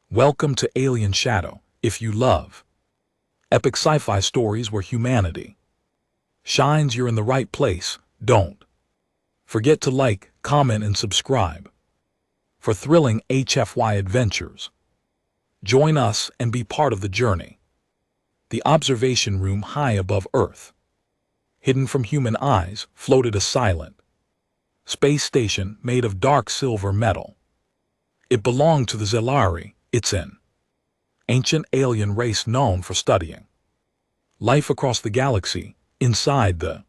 Welcome to Alien Shadow. If you love epic sci-fi stories where humanity shines, you're in the right place. Don't forget to like, comment, and subscribe for thrilling HFY adventures. Join us and be part of the journey. The observation room high above Earth, hidden from human eyes, floated a silent space station made of dark silver metal. It belonged to the Zelari. It's an ancient alien race known for studying life across the galaxy. Inside the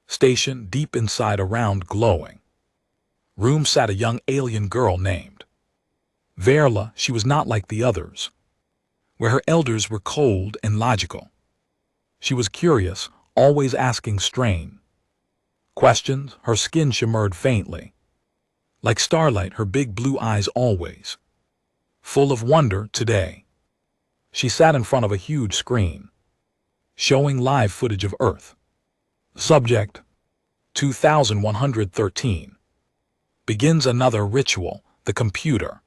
station, deep inside a round glowing room, sat a young alien girl named Verla. She was not like the others, where her elders were cold and logical. She was curious, always asking strange questions. Her skin shimmered faintly like starlight, her big blue eyes always full of wonder. Today, she sat in front of a huge screen, showing live footage of Earth. Subject 2113. Begins another ritual. The computer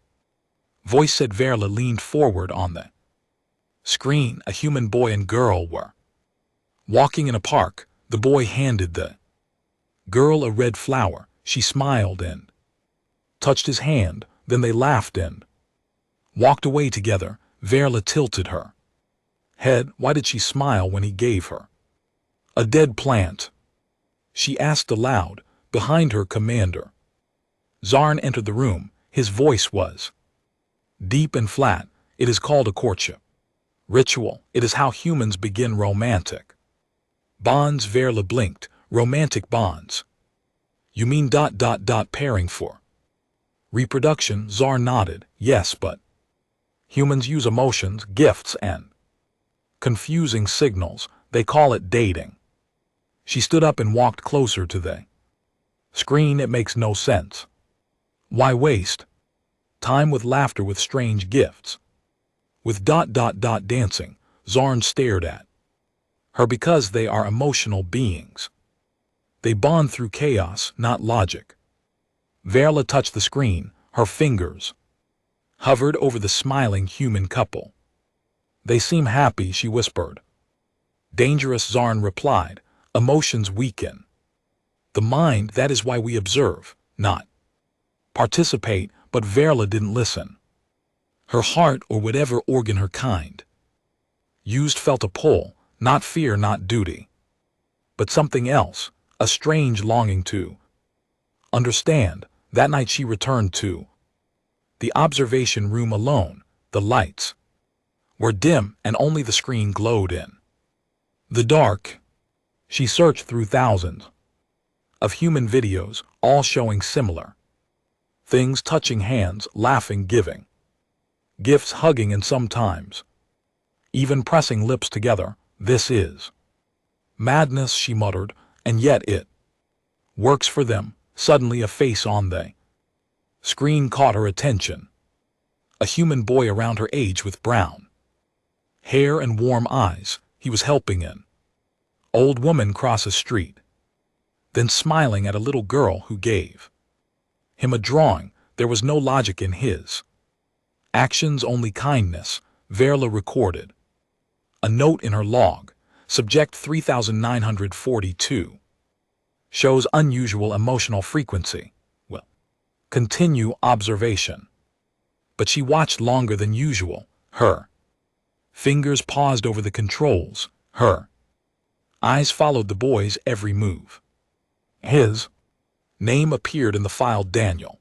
voice said. Verla leaned forward. On the screen, a human boy and girl were walking in a park. The boy handed the girl a red flower. She smiled and touched his hand. Then they laughed and walked away together. Verla tilted her head. Why did she smile when he gave her a dead plant? She asked aloud. Behind her, Commander Zarn entered the room. His voice was deep and flat. It is called a courtship ritual. It is how humans begin romantic bonds. Verla blinked. Romantic bonds? You mean ... pairing for reproduction? Zarn nodded. Yes, but humans use emotions, gifts, and confusing signals. They call it dating. She stood up and walked closer to the screen. It makes no sense. Why waste time with laughter, with strange gifts, with ... dancing? Zarn stared at her. Because they are emotional beings. They bond through chaos, not logic. Verla touched the screen. Her fingers hovered over the smiling human couple. They seem happy, she whispered. Dangerous, Zarn replied. Emotions weaken the mind. That is why we observe, not participate. But Verla didn't listen. Her heart, or whatever organ her kind used, felt a pull. Not fear, not duty, but something else. A strange longing to understand. That night she returned to the observation room alone. The lights were dim and only the screen glowed in the dark. She searched through thousands of human videos, all showing similar things: touching hands, laughing, giving gifts, hugging, and sometimes even pressing lips together. This is madness, she muttered, and yet it works for them. Suddenly a face on the screen caught her attention. A human boy around her age with brown hair and warm eyes. He was helping an old woman cross a street, then smiling at a little girl who gave him a drawing. There was no logic in his actions, only kindness. Verla recorded a note in her log. Subject 3942. Shows unusual emotional frequency. Will continue observation. But she watched longer than usual. Her fingers paused over the controls. Her eyes followed the boy's every move. His name appeared in the file. Daniel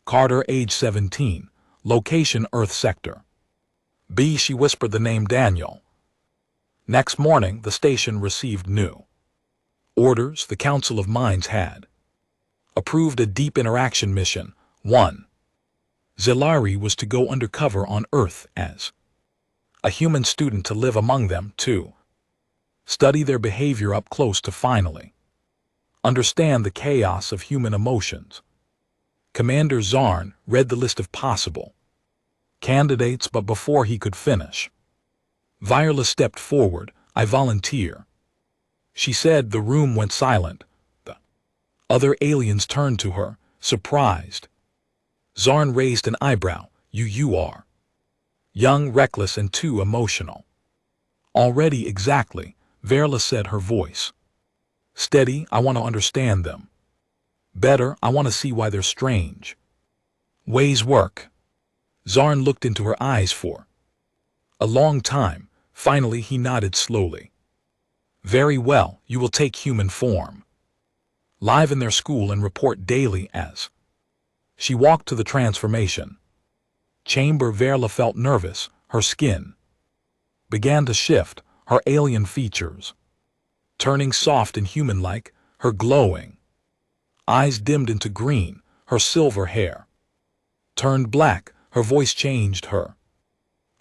Carter, age 17, location Earth Sector B. She whispered the name Daniel. Next morning, the station received new orders. The Council of Minds had approved a deep interaction mission. 1. Zelari was to go undercover on Earth as a human student to live among them. 2. Study their behavior up close to finally understand the chaos of human emotions. Commander Zarn read the list of possible candidates, but before he could finish, Verla stepped forward. I volunteer, she said. The room went silent. The other aliens turned to her, surprised. Zarn raised an eyebrow. You are Young, reckless, and too emotional. Already exactly, Verla said, her voice steady. I want to understand them. Better, I want to see why they're strange. Ways work. Zarn looked into her eyes for a long time. Finally, he nodded slowly. Very well, you will take human form. Live in their school and report daily as. She walked to the transformation chamber. Verla felt nervous. Her skin began to shift, her alien features turning soft and human-like, her glowing eyes dimmed into green, her silver hair turned black, her voice changed, her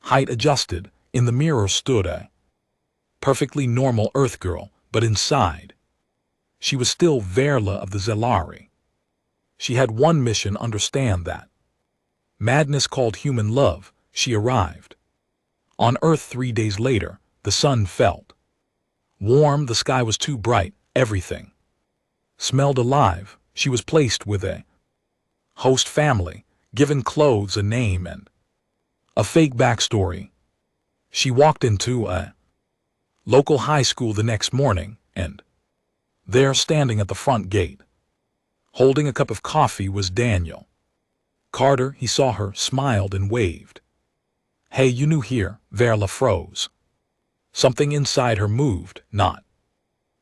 height adjusted. In the mirror stood a perfectly normal Earth girl, but inside, she was still Verla of the Zelari. She had one mission: understand that madness called human love. She arrived on Earth 3 days later. The sun felt warm, the sky was too bright, everything smelled alive. She was placed with a host family, given clothes, a name, and a fake backstory. She walked into a local high school the next morning, and there, standing at the front gate, holding a cup of coffee, was Daniel Carter. He saw her, smiled, and waved. Hey, you new here? Verla froze. Something inside her moved, not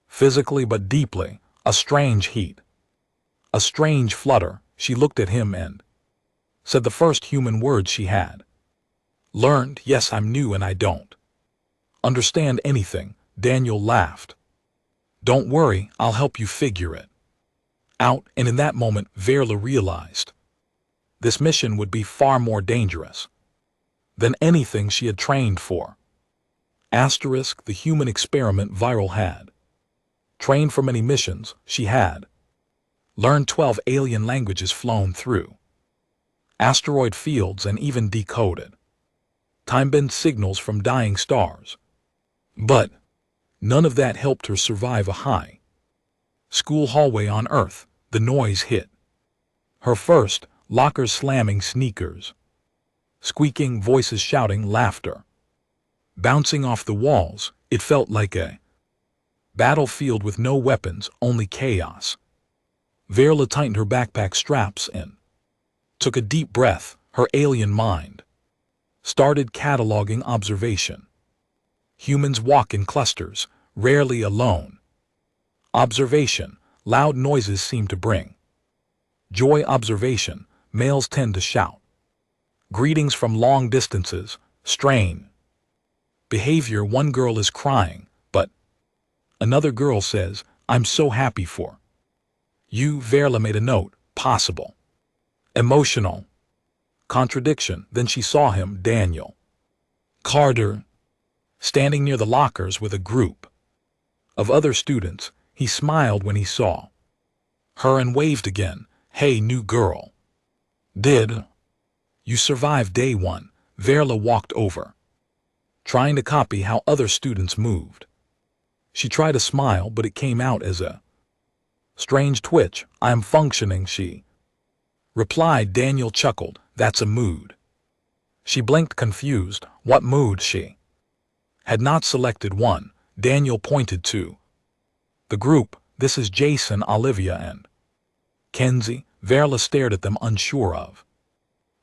physically but deeply, a strange heat, a strange flutter. She looked at him and said the first human words she had learned. Yes, I'm new and I don't understand anything. Daniel laughed. Don't worry, I'll help you figure it out. And in that moment, Verla realized this mission would be far more dangerous than anything she had trained for. Asterisk, the human experiment Viral had trained for many missions. She had learned 12 alien languages, flown through asteroid fields, and even decoded time-bend signals from dying stars. But none of that helped her survive a high school hallway on Earth. The noise hit her first, lockers slamming, sneakers squeaking, voices shouting, laughter bouncing off the walls. It felt like a battlefield with no weapons, only chaos. Verla tightened her backpack straps and took a deep breath. Her alien mind started cataloging observation. Humans walk in clusters, rarely alone. Observation, loud noises seem to bring joy. Observation, males tend to shout greetings from long distances. Strain behavior, one girl is crying, but another girl says, I'm so happy for you. Verla made a note. Possible emotional contradiction. Then she saw him, Daniel Carter, standing near the lockers with a group of other students. He smiled when he saw her and waved again. Hey, new girl. Did you survive day 1? Verla walked over, trying to copy how other students moved. She tried to smile, but it came out as a strange twitch. I am functioning, she replied. Daniel chuckled. That's a mood. She blinked, confused. What mood? She had not selected one. Daniel pointed to the group. This is Jason, Olivia, and Kenzie. Verla stared at them, unsure of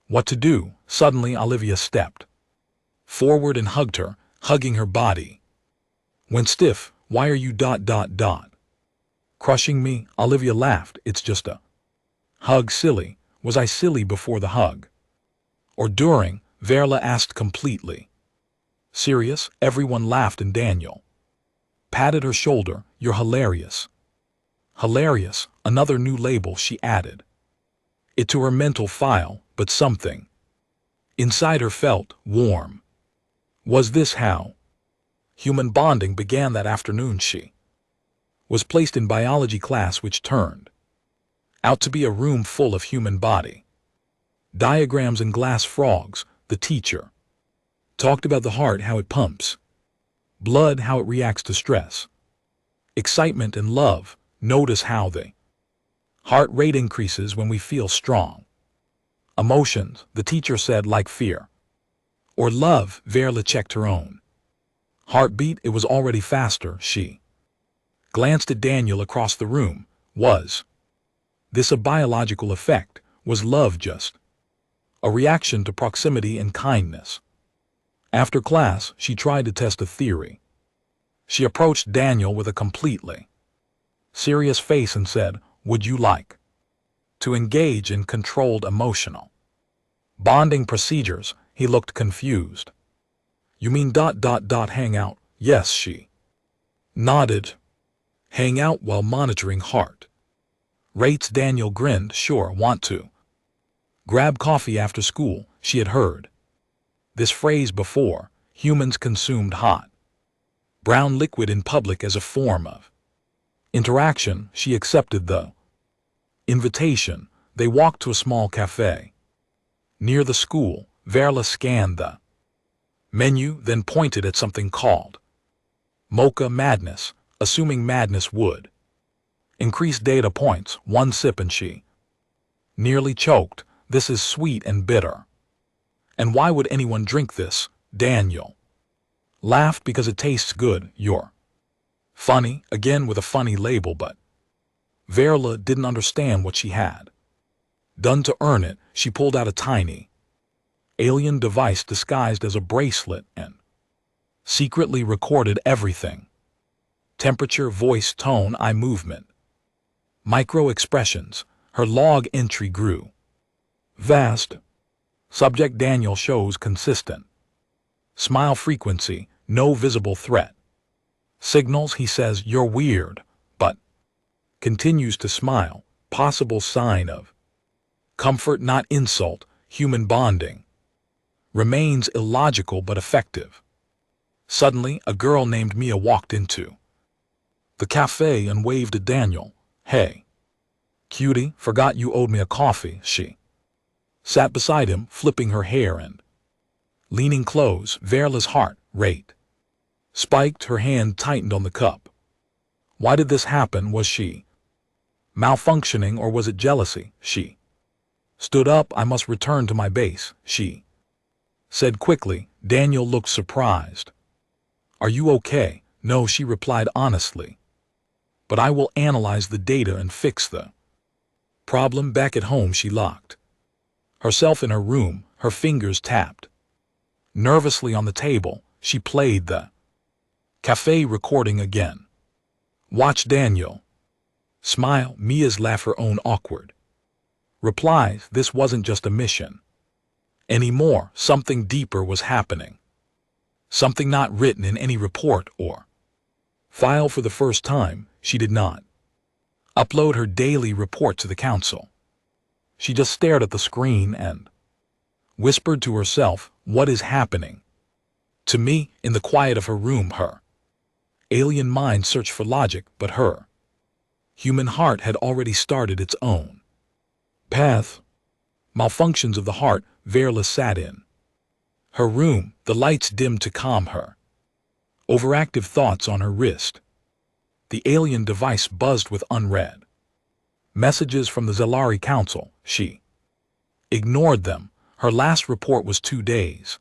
what to do. Suddenly, Olivia stepped forward and hugged her, hugging her body went stiff. Why are you ... crushing me? Olivia laughed. It's just a hug. Silly. Was I silly before the hug? Or during? Verla asked, completely serious. Everyone laughed and Daniel patted her shoulder. You're hilarious. Hilarious, another new label she added it to her mental file, but something inside her felt warm. Was this how human bonding began? That afternoon she was placed in biology class, which turned out to be a room full of human body diagrams and glass frogs. The teacher talked about the heart, how it pumps blood, how it reacts to stress, excitement, and love. Notice how the heart rate increases when we feel strong emotions, the teacher said, like fear Or love, Verla checked her own heartbeat. It was already faster. She glanced at Daniel across the room. Was this a biological effect? Was love just a reaction to proximity and kindness? After class, she tried to test a theory. She approached Daniel with a completely serious face and said, "Would you like to engage in controlled emotional bonding procedures?" He looked confused. "You mean ... hang out?" "Yes," she nodded. "Hang out while monitoring heart rates." Daniel grinned. "Sure, want to grab coffee after school?" She had heard this phrase before. Humans consumed hot brown liquid in public as a form of interaction. She accepted the invitation. They walked to a small cafe near the school. Verla scanned the menu, then pointed at something called Mocha Madness, assuming madness would increase data points. One sip and she nearly choked. "This is sweet and bitter. And why would anyone drink this?" Daniel laughed. "Because it tastes good." "You're funny," again with a funny label, but Verla didn't understand what she had done to earn it. She pulled out a tiny alien device disguised as a bracelet and secretly recorded everything: temperature, voice, tone, eye movement, micro expressions. Her log entry grew vast. Subject: Daniel shows consistent smile frequency, no visible threat signals. He says, "You're weird," but continues to smile. Possible sign of comfort, not insult. Human bonding remains illogical but effective. Suddenly, a girl named Mia walked into the cafe and waved at Daniel. "Hey, cutie, forgot you owed me a coffee." She sat beside him, flipping her hair and leaning close. Verla's heart rate spiked. Her hand tightened on the cup. Why did this happen? Was she malfunctioning or was it jealousy? She stood up. "I must return to my base," she said quickly. Daniel looked surprised. "Are you okay?" "No," she replied honestly. "But I will analyze the data and fix the problem." Back at home, she locked herself in her room. Her fingers tapped nervously on the table. She played the cafe recording again. Watched Daniel smile, Mia's laugh, her own awkward replies. This wasn't just a mission anymore. Something deeper was happening. Something not written in any report or file. For the first time, she did not upload her daily report to the council. She just stared at the screen and whispered to herself, "What is happening to me?" In the quiet of her room, her alien mind searched for logic, but her human heart had already started its own path. Malfunctions of the heart. Verla sat in her room, the lights dimmed to calm her overactive thoughts. On her wrist, the alien device buzzed with unread messages from the Zelari Council. She ignored them. Her last report was 2 days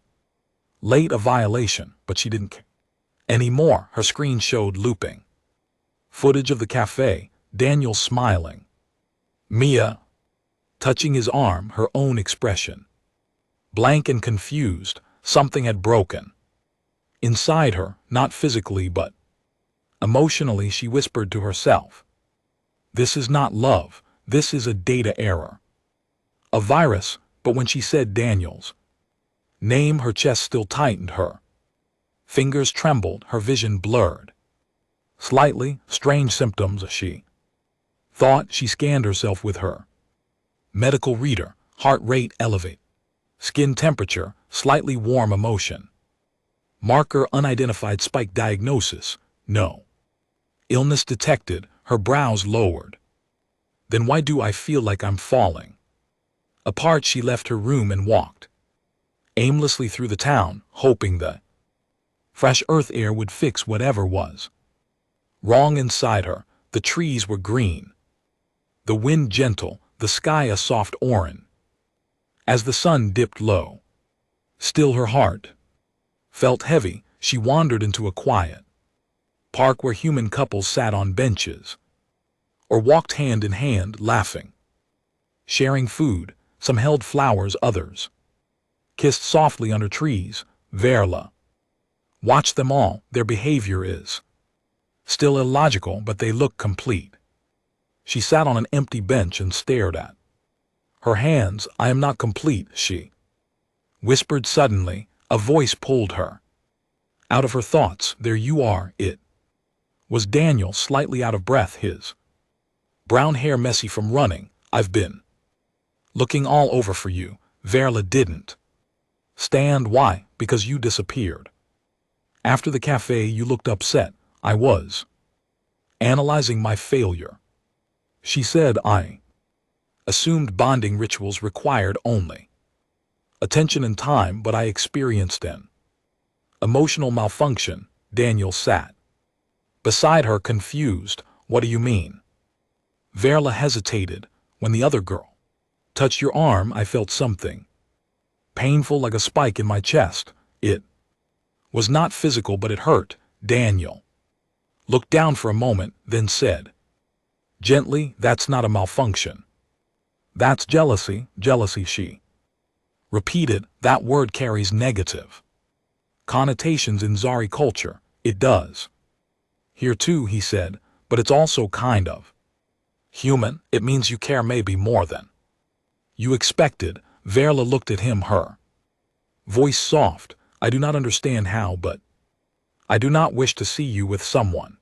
late, a violation, but she didn't care anymore. Her screen showed looping footage of the cafe, Daniel smiling, Mia touching his arm, her own expression blank and confused. Something had broken inside her, not physically but emotionally. She whispered to herself, "This is not love, this is a data error, a virus." But when she said Daniel's name, her chest still tightened. Her fingers trembled, her vision blurred slightly. Strange symptoms, she thought. She scanned herself with her medical reader. Heart rate elevate, skin temperature slightly warm, emotion marker unidentified, spike. Diagnosis: no illness detected. Her brows lowered. Then why do I feel like I'm falling apart? She left her room and walked aimlessly through the town, hoping the fresh earth air would fix whatever was wrong inside her. The trees were green, the wind gentle, the sky a soft orange. As the sun dipped low, Still her heart felt heavy. She wandered into a quiet park where human couples sat on benches or walked hand in hand, laughing, sharing food. Some held flowers, others kissed softly under trees. Verla watched them all. Their behavior is still illogical, but they look complete. She sat on an empty bench and stared at her hands. I am not complete, she whispered suddenly. A voice pulled her out of her thoughts. There you are. It was Daniel, slightly out of breath, his brown hair messy from running. I've been looking all over for you. Verla didn't stand. Why? Because you disappeared. After the cafe you looked upset. I was analyzing my failure, she said. I assumed bonding rituals required only attention and time, but I experienced an emotional malfunction. Daniel sat beside her, confused. What do you mean? Verla hesitated. When the other girl touched your arm, I felt something painful, like a spike in my chest. It was not physical, but it hurt. Daniel looked down for a moment, then said gently, that's not a malfunction. That's jealousy. Jealousy, she repeated. That word carries negative connotations in Zari culture. It does here too, he said, but it's also kind of human. It means you care, maybe more than you expected. Verla looked at him, her voice soft. I do not understand how, but I do not wish to see you with someone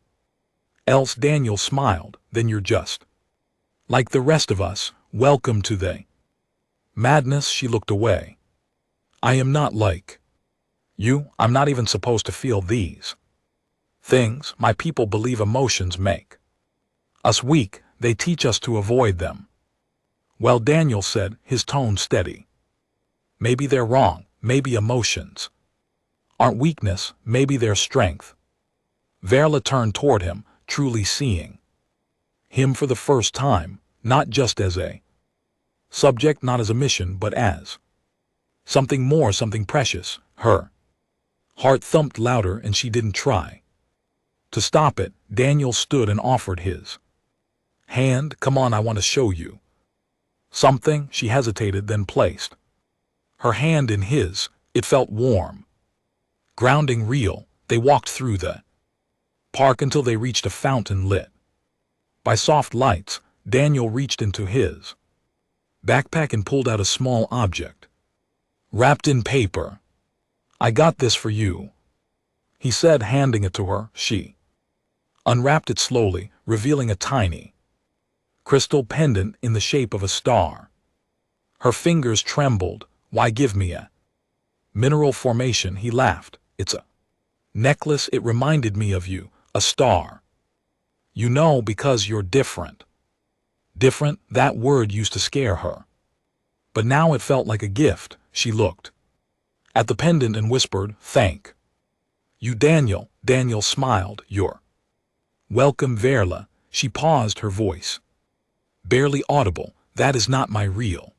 else. Daniel smiled. Then you're just like the rest of us. Welcome to the madness. She looked away. I am not like you. I'm not even supposed to feel these things. My people believe emotions make us weak. They teach us to avoid them. Well, Daniel said, his tone steady. Maybe they're wrong. Maybe emotions aren't weakness. Maybe they're strength. Verla turned toward him, truly seeing him for the first time, not just as a subject, not as a mission, but as something more, something precious. Her heart thumped louder, and she didn't try to stop it. Daniel stood and offered his hand. Come on, I want to show you something. She hesitated, then placed her hand in his. It felt warm, grounding, real. They walked through the park until they reached a fountain lit by soft lights. Daniel reached into his backpack and pulled out a small object wrapped in paper. I got this for you, he said, handing it to her. She unwrapped it slowly, revealing a tiny crystal pendant in the shape of a star. Her fingers trembled. Why give me a mineral formation? He laughed. It's a necklace. It reminded me of you, a star. You know, because you're different. Different, that word used to scare her. But now it felt like a gift. She looked at the pendant and whispered, thank you, Daniel. Daniel smiled. You're welcome, Verla. She paused, her voice barely audible. That is not my real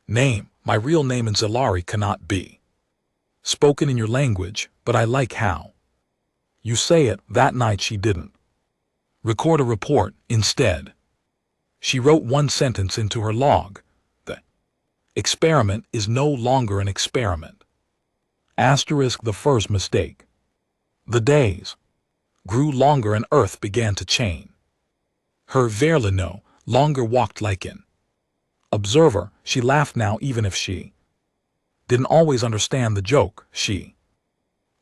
name. My real name in Zalari cannot be spoken in your language, but I like how you say it. That night she didn't record a report. Instead, she wrote one sentence into her log. The experiment is no longer an experiment. Asterisk the first mistake. The days grew longer and Earth began to chain. Her Verla no longer walked like an observer. She laughed now, even if she didn't always understand the joke. She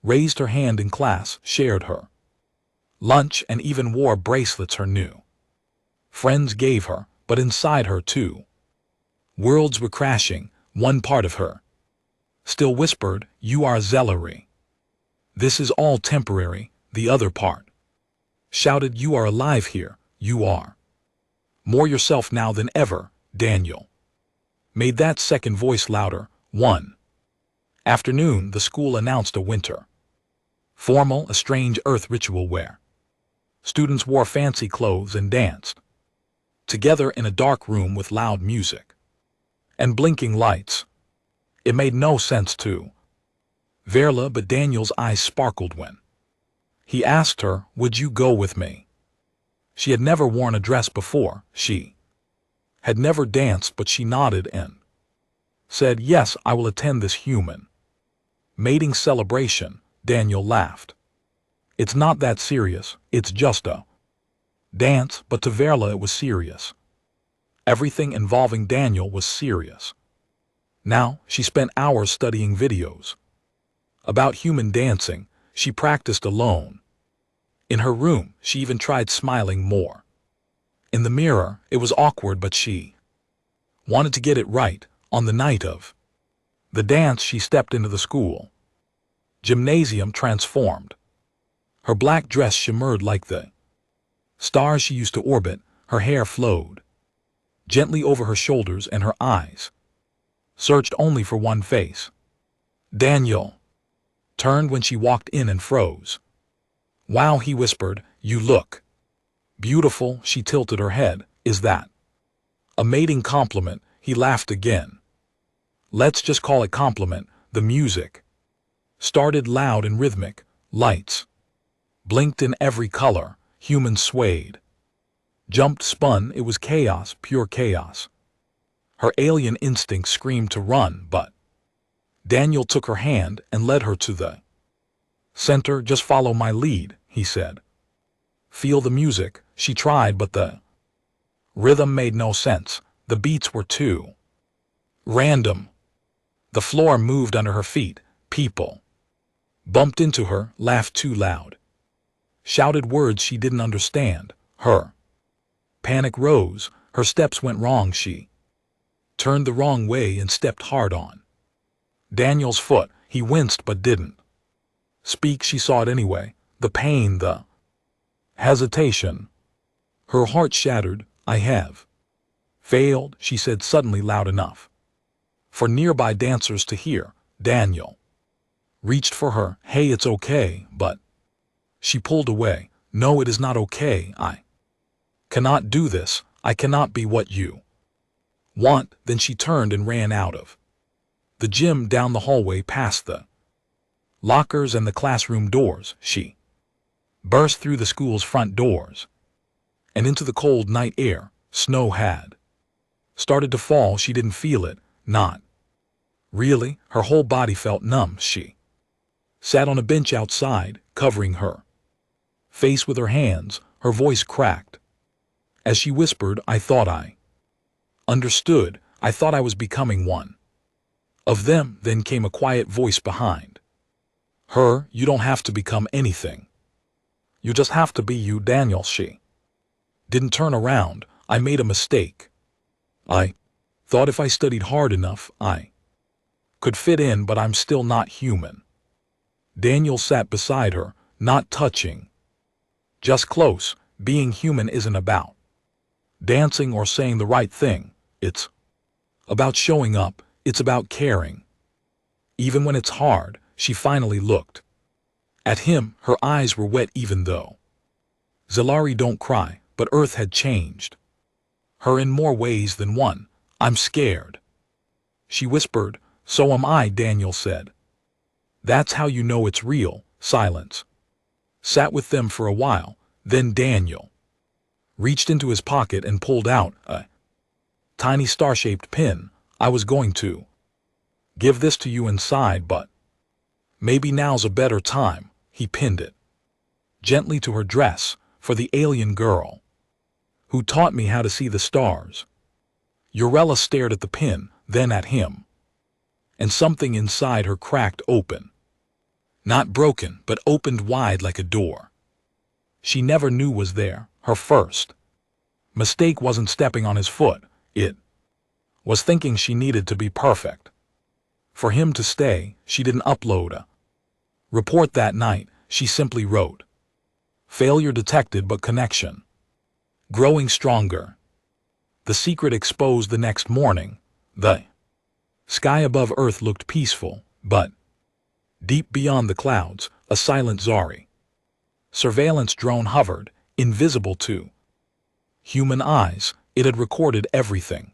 raised her hand in class, shared her lunch, and even wore bracelets her new friends gave her. But inside her, too, worlds were crashing. One part of her still whispered, you are Zalari. This is all temporary. The other part shouted, you are alive here. You are more yourself now than ever. Daniel made that second voice louder. One afternoon, the school announced a winter formal, a strange Earth ritual where students wore fancy clothes and danced together in a dark room with loud music and blinking lights. It made no sense to Verla, but Daniel's eyes sparkled when he asked her, "Would you go with me?" She had never worn a dress before. She had never danced, but she nodded and said, "Yes, I will attend this human mating celebration." Daniel laughed. "It's not that serious, it's just a dance," but to Verla it was serious. Everything involving Daniel was serious. Now, she spent hours studying videos about human dancing. She practiced alone. In her room, she even tried smiling more. In the mirror, it was awkward, but she wanted to get it right. On the night of the dance, she stepped into the school gymnasium transformed. Her black dress shimmered like the stars she used to orbit. Her hair flowed gently over her shoulders, and her eyes searched only for one face. Daniel turned when she walked in and froze. "Wow," he whispered, "you look beautiful." She tilted her head. "Is that a mating compliment?" He laughed again. "Let's just call it compliment." The music started loud and rhythmic. Lights blinked in every color. Humans swayed, jumped, spun. It was chaos, pure chaos. Her alien instinct screamed to run, but Daniel took her hand and led her to the center. "Just follow my lead," he said. "Feel the music." She tried, but the rhythm made no sense. The beats were too random. The floor moved under her feet. People bumped into her, laughed too loud, shouted words she didn't understand. Her panic rose. Her steps went wrong. She turned the wrong way and stepped hard on Daniel's foot. He winced but didn't speak. She saw it anyway. The pain, the hesitation. Her heart shattered. "I have failed," she said suddenly, loud enough for nearby dancers to hear. Daniel reached for her. "Hey, it's okay," but she pulled away. "No, it is not okay. I cannot do this. I cannot be what you want." Then she turned and ran out of the gym, down the hallway, past the lockers and the classroom doors. She burst through the school's front doors and into the cold night air. Snow had started to fall. She didn't feel it. Not really. Her whole body felt numb. She sat on a bench outside, covering her face with her hands. Her voice cracked as she whispered, "I thought I understood. I thought I was becoming one of them." Then came a quiet voice behind her. "You don't have to become anything. You just have to be you, Daniel." She didn't turn around. "I made a mistake. I thought if I studied hard enough, I could fit in, but I'm still not human." Daniel sat beside her, not touching, just close. Being human isn't about dancing or saying the right thing. It's about showing up. It's about caring. Even when it's hard. She finally looked at him. Her eyes were wet even though Zilari don't cry, but Earth had changed her in more ways than one. "I'm scared," she whispered. "So am I," Daniel said. "That's how you know it's real." Silence sat with them for a while. Then Daniel reached into his pocket and pulled out a tiny star-shaped pin. "I was going to give this to you inside, but maybe now's a better time." He pinned it gently to her dress. "For the alien girl who taught me how to see the stars." Urella stared at the pin, then at him, and something inside her cracked open. Not broken, but opened wide like a door she never knew was there. Her first mistake wasn't stepping on his foot. It was thinking she needed to be perfect for him to stay. She didn't upload a report that night. She simply wrote, "Failure detected, but connection growing stronger." The secret exposed the next morning. The sky above Earth looked peaceful, but deep beyond the clouds, a silent Zari surveillance drone hovered, invisible to human eyes. It had recorded everything.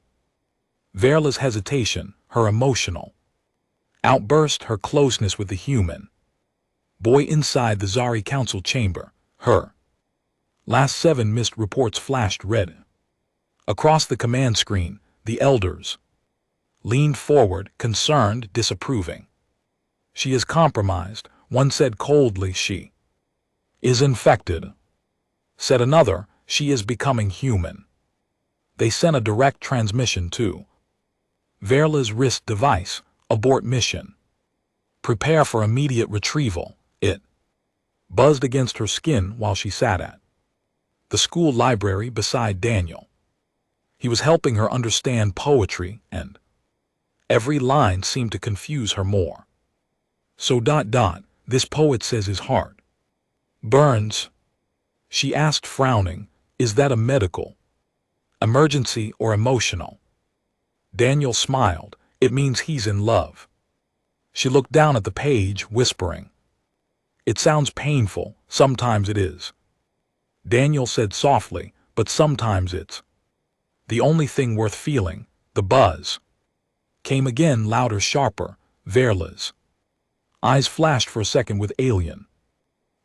Verla's hesitation, her emotional Outburst her closeness with the human boy inside the Zari council chamber. Her last 7 missed reports flashed red. Across the command screen, the elders leaned forward, concerned, disapproving. She is compromised, one said coldly. She is infected, said another. She is becoming human. They sent a direct transmission to Verla's wrist device. Abort mission. Prepare for immediate retrieval. It buzzed against her skin while she sat at the school library beside Daniel. He was helping her understand poetry, and every line seemed to confuse her more. So ... this poet says his heart burns. She asked, frowning, is that a medical emergency or emotional? Daniel smiled. It means he's in love. She looked down at the page, whispering, it sounds painful, sometimes it is. Daniel said softly, but sometimes it's the only thing worth feeling. The buzz came again, louder, sharper. Verla's eyes flashed for a second with alien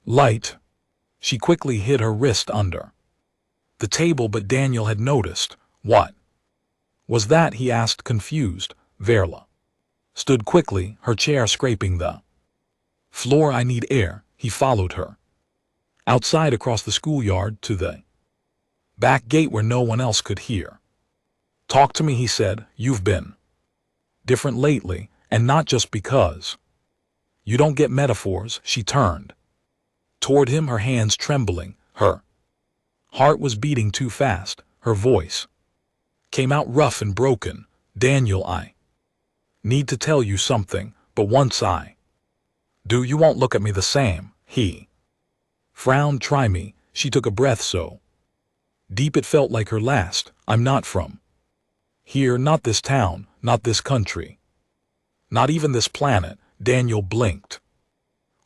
light. She quickly hid her wrist under the table, but Daniel had noticed. What was that? He asked, confused. Verla stood quickly, her chair scraping the floor. I need air. He followed her outside across the schoolyard to the back gate where no one else could hear. Talk to me, he said. You've been different lately, and not just because you don't get metaphors. She turned toward him, her hands trembling. Her heart was beating too fast. Her voice came out rough and broken. Daniel, I need to tell you something, but once I do, you won't look at me the same. He frowned. Try me. She took a breath so deep it felt like her last. I'm not from here, not this town, not this country, not even this planet. Daniel blinked.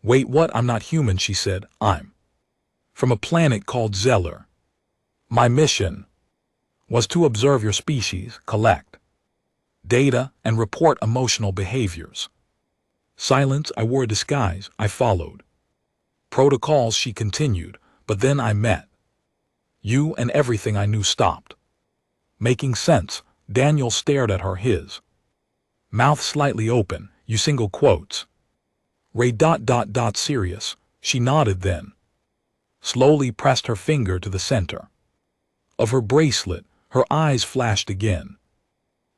Wait, what? I'm not human, she said. I'm from a planet called Zeller. My mission was to observe your species, collect data, and report emotional behaviors. Silence. I wore a disguise. I followed protocols, she continued, but then I met you and everything I knew stopped making sense. Daniel stared at her, his mouth slightly open. You single quotes. Ray ... serious. She nodded, then slowly pressed her finger to the center of her bracelet. Her eyes flashed again.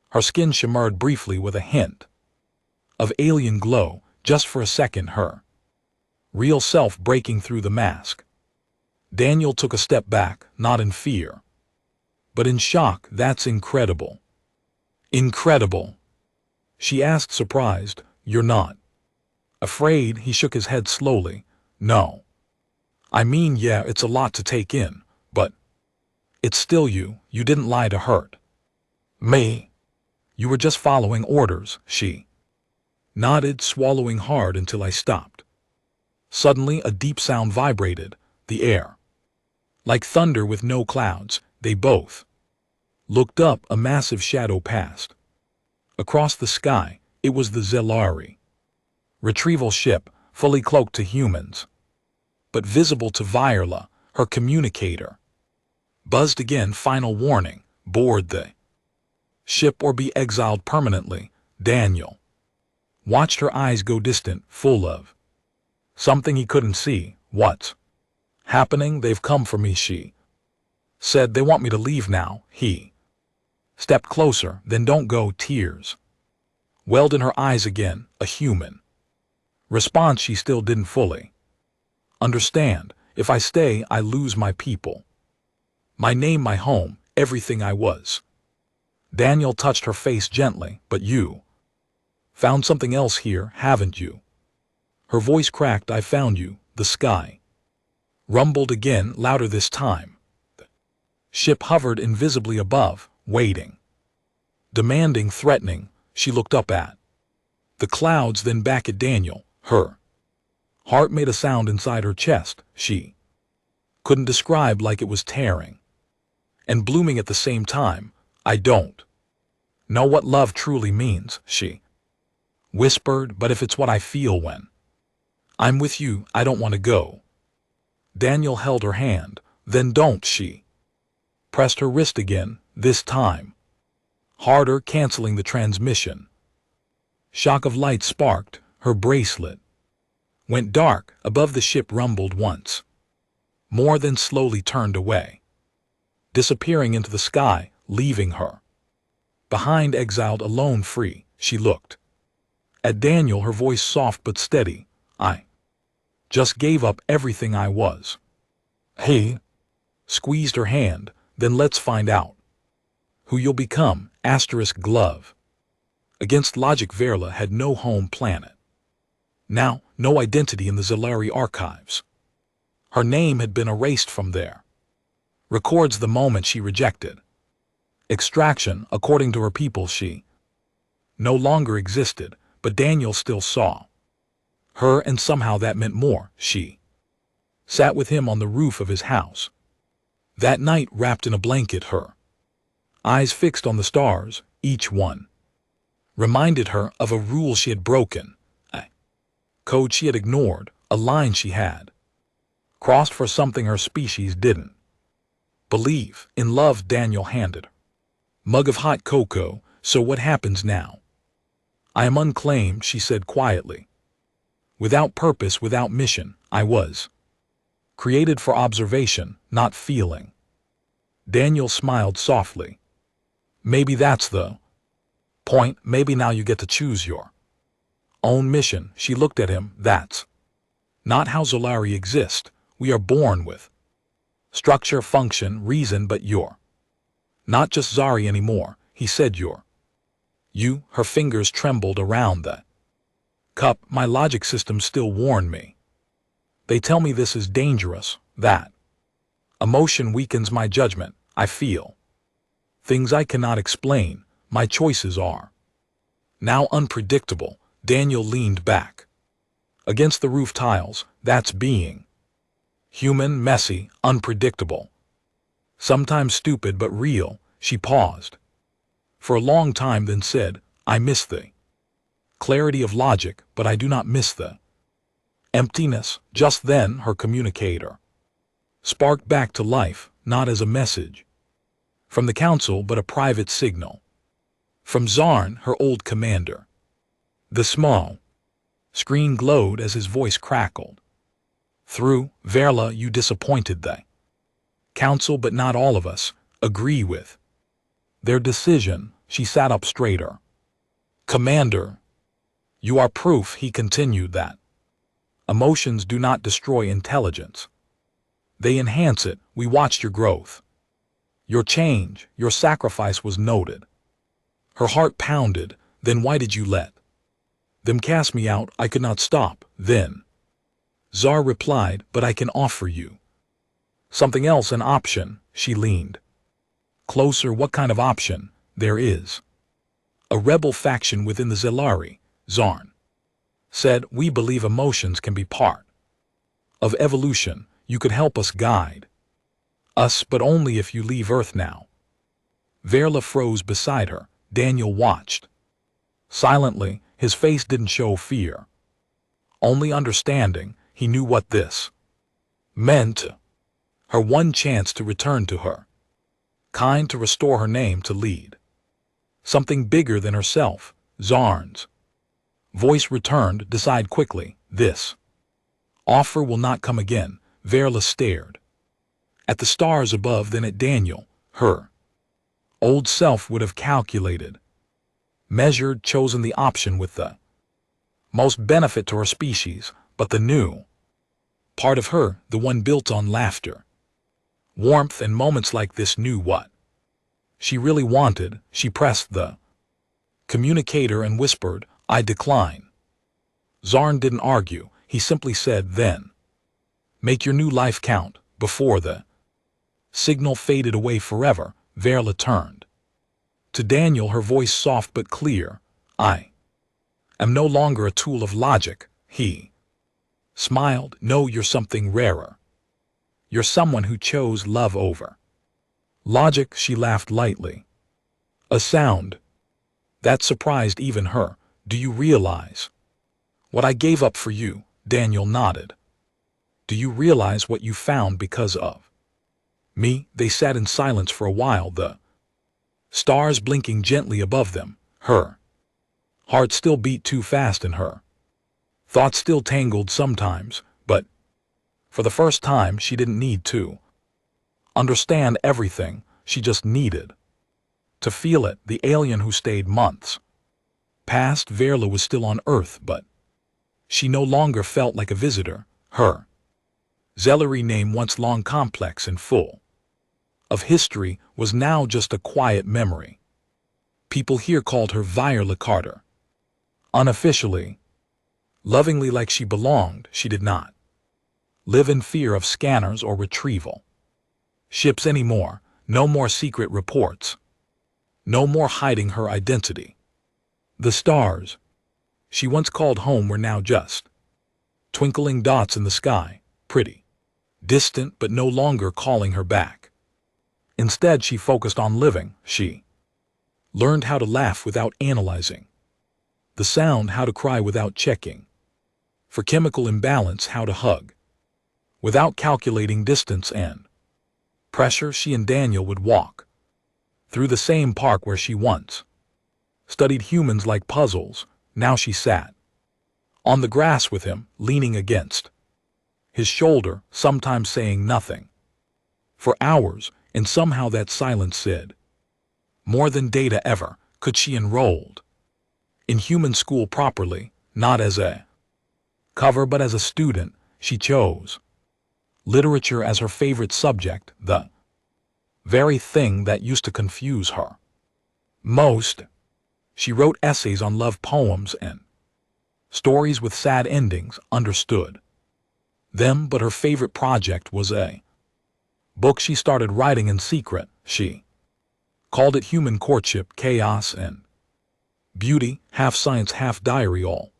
Her skin shimmered briefly with a hint of alien glow. Just for a second, her real self breaking through the mask. Daniel took a step back, not in fear, but in shock. That's incredible. Incredible. She asked, surprised. You're not afraid? He shook his head slowly. No. I mean, yeah, it's a lot to take in, but it's still you. You didn't lie to hurt me. You were just following orders. She nodded, swallowing hard until I stopped. Suddenly, a deep sound vibrated the air, like thunder with no clouds. They both looked up. A massive shadow passed across the sky. It was the Zelari retrieval ship, fully cloaked to humans, but visible to Verla. Her communicator buzzed again. Final warning: board the ship or be exiled permanently. Daniel watched her eyes go distant, full of something he couldn't see. What's happening? They've come for me, she said. They want me to leave now. He stepped closer. Then don't go. Tears welled in her eyes again. A human response she still didn't fully understand. If I stay, I lose my people, my name, my home, everything I was. Daniel touched her face gently. But you found something else here, haven't you? Her voice cracked. I found you. The sky rumbled again, louder this time. The ship hovered invisibly above, waiting, demanding, threatening. She looked up at the clouds, then back at Daniel. Her heart made a sound inside her chest. She couldn't describe, like it was tearing and blooming at the same time. I don't know what love truly means, she Whispered, but if it's what I feel when I'm with you, I don't want to go. Daniel held her hand. Then don't, she pressed her wrist again, this time harder, canceling the transmission. Shock of light sparked, her bracelet went dark, above the ship rumbled once more, then slowly turned away, disappearing into the sky, leaving her behind, exiled, alone, free. She looked at Daniel, her voice soft but steady. I just gave up everything I was. He squeezed her hand. Then let's find out who you'll become. Glove. Against logic, Verla had no home planet. Now, no identity in the Zellari archives. Her name had been erased from there. Records the moment she rejected extraction, according to her people, she no longer existed, but Daniel still saw her, and somehow that meant more. She sat with him on the roof of his house that night, wrapped in a blanket, her eyes fixed on the stars, each one reminded her of a rule she had broken, a code she had ignored, a line she had crossed for something her species didn't believe in. Love. Daniel handed her mug of hot cocoa. So what happens now? I am unclaimed, she said quietly. Without purpose, without mission, I was created for observation, not feeling. Daniel smiled softly. Maybe that's the point. Maybe now you get to choose your own mission. She looked at him. That's not how Zellari exist. We are born with structure, function, reason, but you're not just Zari anymore, he said. You, her fingers trembled around the cup. My logic system still warned me. They tell me this is dangerous, that emotion weakens my judgment. I feel things I cannot explain. My choices are now unpredictable. Daniel leaned back against the roof tiles. That's being human, messy, unpredictable. Sometimes stupid but real. She paused for a long time, then said, I miss the clarity of logic, but I do not miss the emptiness. Just then her communicator sparked back to life, not as a message from the council, but a private signal from Zarn, her old commander. The small screen glowed as his voice crackled through. Verla, you disappointed the council, but not all of us agree with their decision. She sat up straighter. Commander, you are proof, he continued, that emotions do not destroy intelligence. They enhance it. We watched your growth, your change, your sacrifice was noted. Her heart pounded. Then why did you let them cast me out? I could not stop then. Zar replied, but I can offer you something else, an option. She leaned closer. What kind of option? There is a rebel faction within the Zellari, Zarn said. We believe emotions can be part of evolution. You could help us, guide us, but only if you leave Earth now. Verla froze beside her. Daniel watched silently. His face didn't show fear, only understanding. He knew what this meant. Her one chance to return to her kind, to restore her name, to lead something bigger than herself. Zarn's voice returned. Decide quickly. This offer will not come again. Verla stared at the stars above, then at Daniel. Her old self would have calculated, measured, chosen the option with the most benefit to her species, but the new part of her, the one built on laughter, warmth, and moments like this, knew what she really wanted. She pressed the communicator and whispered, I decline. Zarn didn't argue. He simply said, then make your new life count. Before the signal faded away forever, Verla turned to Daniel, her voice soft but clear. I am no longer a tool of logic. He smiled. No, you're something rarer. You're someone who chose love over logic. She laughed lightly, a sound that surprised even her. Do you realize what I gave up for you? Daniel nodded. Do you realize what you found because of me? They sat in silence for a while, the stars blinking gently above them. Her heart still beat too fast in her. Thoughts still tangled sometimes, but for the first time she didn't need to understand everything. She just needed to feel it. The alien who stayed months past Verla was still on Earth, but she no longer felt like a visitor. Her Zellery name, once long complex and full of history, was now just a quiet memory. People here called her Viola Carter. Unofficially, lovingly, like she belonged. She did not live in fear of scanners or retrieval ships anymore. No more secret reports. No more hiding her identity. The stars she once called home were now just twinkling dots in the sky, pretty distant but no longer calling her back. Instead, she focused on living. She learned how to laugh without analyzing the sound, how to cry without checking for chemical imbalance, how to hug without calculating distance and pressure. She and Daniel would walk through the same park where she once studied humans like puzzles. Now she sat on the grass with him, leaning against his shoulder, sometimes saying nothing for hours, and somehow that silence said more than data ever could. She enrolled in human school properly, not as a cover but as a student. She chose literature as her favorite subject, the very thing that used to confuse her most. She wrote essays on love, poems, and stories with sad endings, understood them, but her favorite project was a book she started writing in secret. She called it Human Courtship, Chaos and Beauty, half science, half diary, all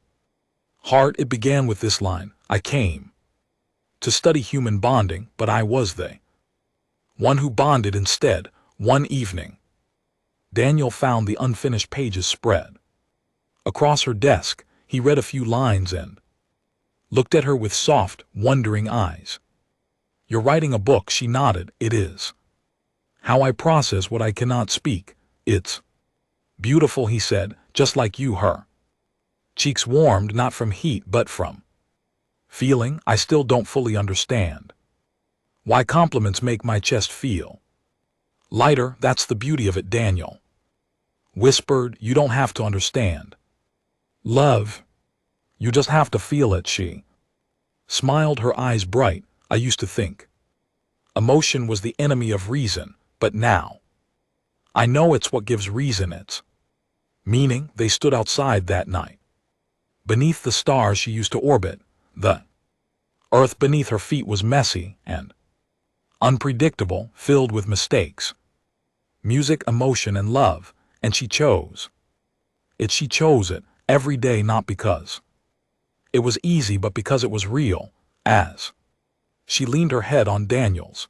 heart. It began with this line: I came to study human bonding, but I was the one who bonded instead. One evening, Daniel found the unfinished pages spread across her desk. He read a few lines and looked at her with soft, wondering eyes. You're writing a book? She nodded. It is how I process what I cannot speak. It's beautiful, he said, just like you. Her cheeks warmed, not from heat but from feeling. I still don't fully understand why compliments make my chest feel lighter. That's the beauty of it, Daniel whispered. You don't have to understand love. You just have to feel it. She smiled, her eyes bright. I used to think emotion was the enemy of reason, but now I know it's what gives reason its meaning. They stood outside that night, beneath the stars she used to orbit. The earth beneath her feet was messy and unpredictable, filled with mistakes, music, emotion, and love, and she chose it. She chose it every day, not because it was easy, but because it was real. As she leaned her head on Daniel's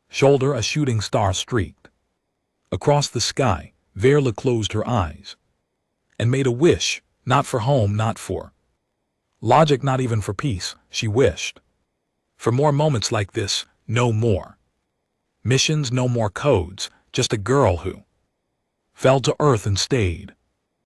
shoulder, a shooting star streaked across the sky. Verla closed her eyes and made a wish, not for home, not for logic, not even for peace. She wished for more moments like this. No more missions, no more codes, just a girl who fell to earth and stayed.